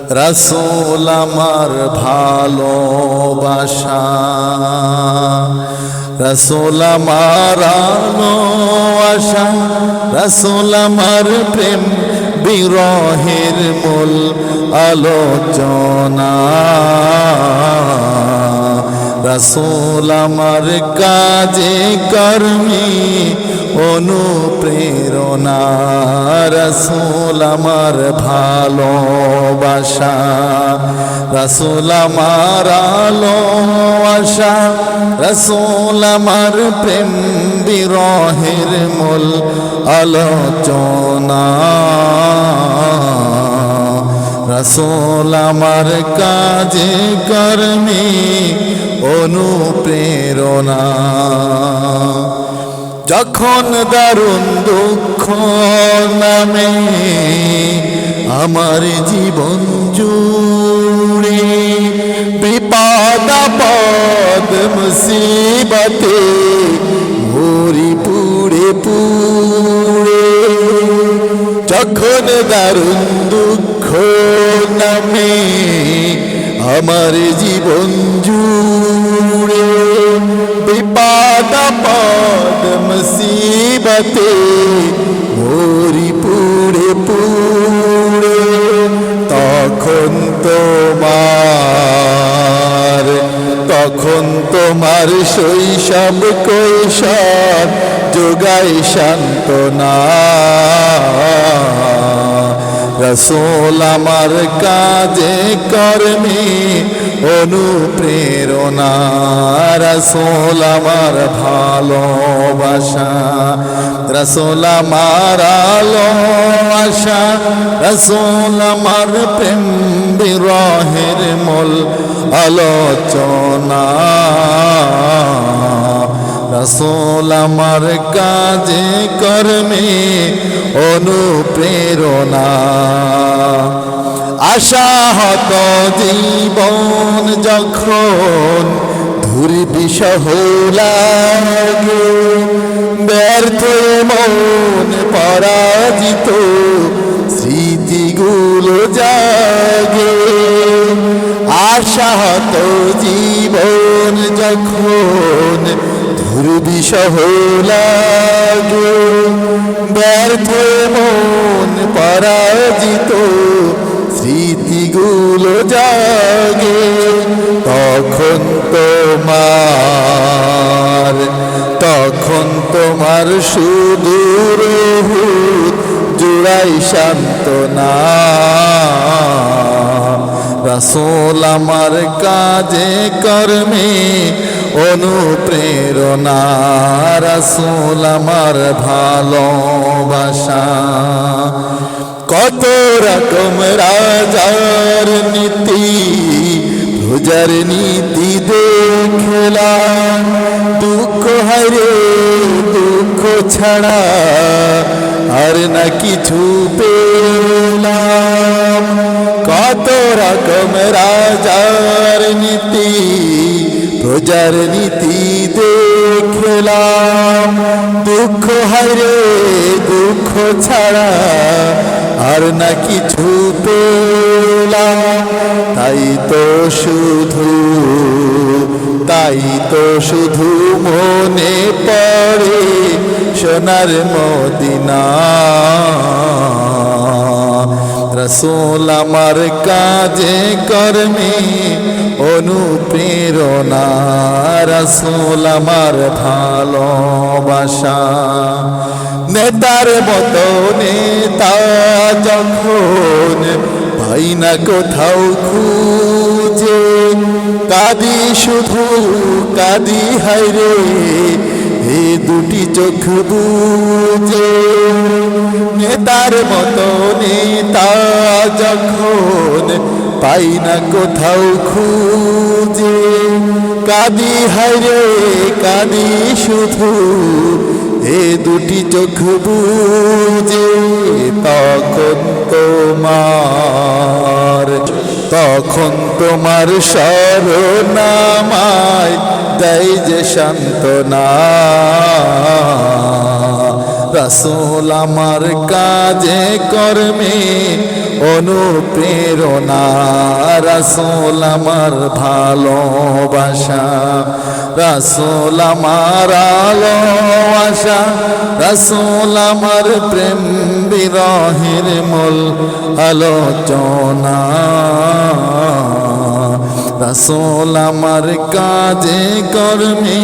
রাসূল আমার ভালোবাসা, রাসূল আমার আলো আশা, রাসূল আমার প্রেম বিরহের মূল আলোচনা, রাসূল আমার কাজে কর্মে অনুপ্রেরণা, রাসূল আমার ভালোবাসা, রাসূল আমার আলো আশা, রাসূল আমার প্রেম বিরহের মূল আলোচনা, রাসূল আমার কাজে কর্মে অনুপ্রেরণা। যখন দারুণ দুঃখ নামে আমার জীবন জুড়ে, বিপদ আপদ মুসিবতে মরি পুড়ে পুড়ে, যখন দারুণ দুঃখ নামে আমার জীবন জুড়ে, বিপদ আপদ মুসিবতে মরি পুড়ে পুড়ে, তখন তোমার শৈশব কৈশোর যোগায় সান্ত্বনা, রাসূল আমার কাজে কর্মে অনুপ্রেরণা, রাসূল আমার ভালোবাসা, রাসূল আমার আলো আশা, রাসূল আমার প্রেম বিরহের মূল আলোচনা, রাসূল আমার কাজে কর্মে অনুপ্রেরণা। আশাহত জীবন যখন দুর্বিষহ লাগে, ব্যর্থ মন পরাজিত স্মৃতিগুলো জাগে, আশাহত জীবন যখন দুর্বিষহ লাগে, ব্যর্থ মন পরাজিত স্মৃতিগুলো জাগে, তখন তোমার সুদূর জুড়াই সান্ত্বনা, রাসূল আমার কাজে কর্মে অনুপ্রেরণা, রাসূল আমার ভালোবাসা। কত রকম রাজার নীতি প্রজার নীতি দেখলাম, দুঃখ হায়রে দুঃখ ছাড়া আর না কিছু পেলাম, কত রকম রাজার নীতি প্রজার নীতি দেখলাম, দুঃখ হায়রে দুঃখ ছাড়া আর না কিছু পেলাম, তাই তো শুধু মনে পড়ে সোনার মদিনা, রাসূল আমার কাজে কর্মে অনুপ্রেরণা, রাসূল আমার ভালোবাসা। নেতার মতো নেতা যখন পাই না কোথাও খুঁজে, কাঁদি শুধু কাঁদি হায়রে এ দুটি চোখ বুঝে, নেতার মতো নেতা যখন পাই না কোথাও খুঁজে, কাঁদি হায়রে কাঁদি শুধু এ দুটি চোখ বুঝে, তখন তোমার শরণামায় দেয় যে সান্ত্বনা, রাসূল আমার কাজে কর্মে অনুপ্রেরণা, রাসূল আমার ভালোবাসা, রাসূল আমার আলো আশা, রাসূল আমার প্রেম বিরহের মূল আলোচনা। রাসূল আমার কাজে কর্মে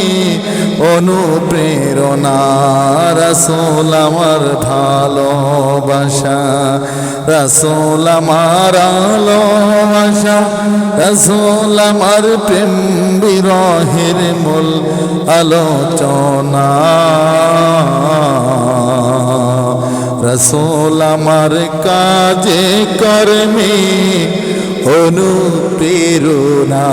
অনুপ্রেরণা, রাসূল আমার ভালোবাসা, রাসূল আমার আলো আশা, রাসূল আমার প্রেম বিরহের মূল আলোচনা। রাসূল আমার কাজে কর্মে অনুপ্রেরণা।